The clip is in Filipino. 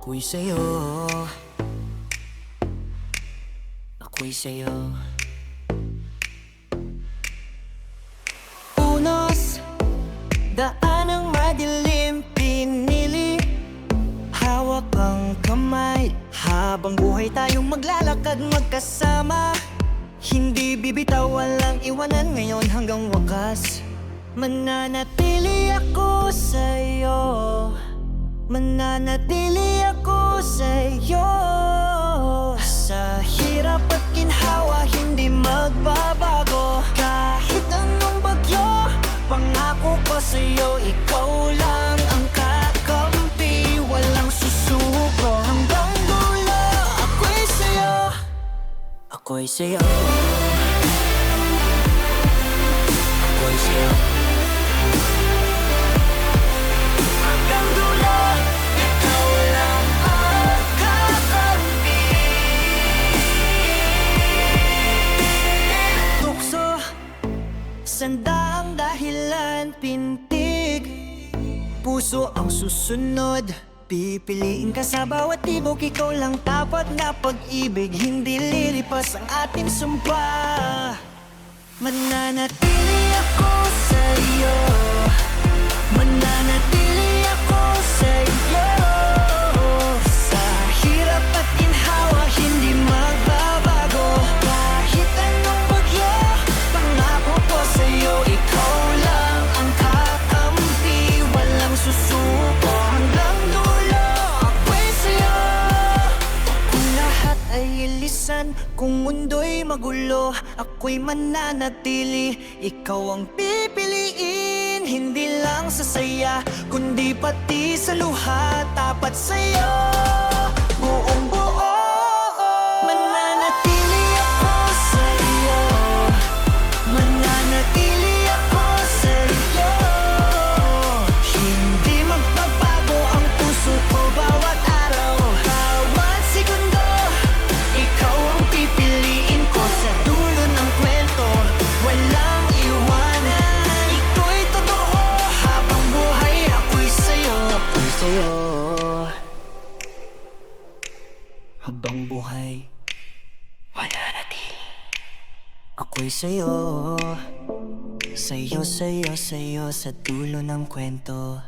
Ako'y sa'yo, ako'y sa'yo. Unos, daan ang madilim, pinili. Hawak ang kamay, habang buhay tayong maglalakad magkasama. Hindi bibitaw, walang iwanan ngayon hanggang wakas. Mananatili ako sa'yo, mananatili ako sa'yo. Sa hirap at ginhawa, hindi magbabago. Kahit anong bagyo, pangako ko sa'yo, ikaw lang ang kakampi. Walang susuko hanggang dulo. Ako'y sa'yo, ako'y sa'yo, ako'y sa'yo. Hanggang dulo, ikaw lang ang kakampi. Tukso, sandaang dahilan, pintig. Puso ang susunod, pipiliin ka sa bawat tibok. Ikaw lang tapat na pag-ibig, hindi lilipas ang ating sumpa. Mananatili ako sa'yo, mananatili ako sa'yo. Sa hirap at ginhawa, hindi magbabago. Kahit anong bagyo, pangako ko sa'yo, ikaw lang ang kakampi. Walang susuko hanggang dulo. Ako'y sa'yo. Kung lahat ay ilisan, kung mundo'y magulo, ako'y mananatili. Ikaw ang pipiliin, hindi lang sa saya, kundi pati sa luha. Tapat sa'yo, buong buo. Mananatili ako sa'yo, mananatili ako sa'yo. Hindi magbabago ang puso ko bawat araw. Bawat segundo, ikaw ang pipiliin ko. Sa dulo ng kwento, walang iwanan. Ito'y totoo, habang buhay ako'y sa'yo, ako'y sa'yo. Habang buhay, mananatili ako'y sa'yo, sa'yo, sa'yo, sa'yo, sa dulo ng kwento.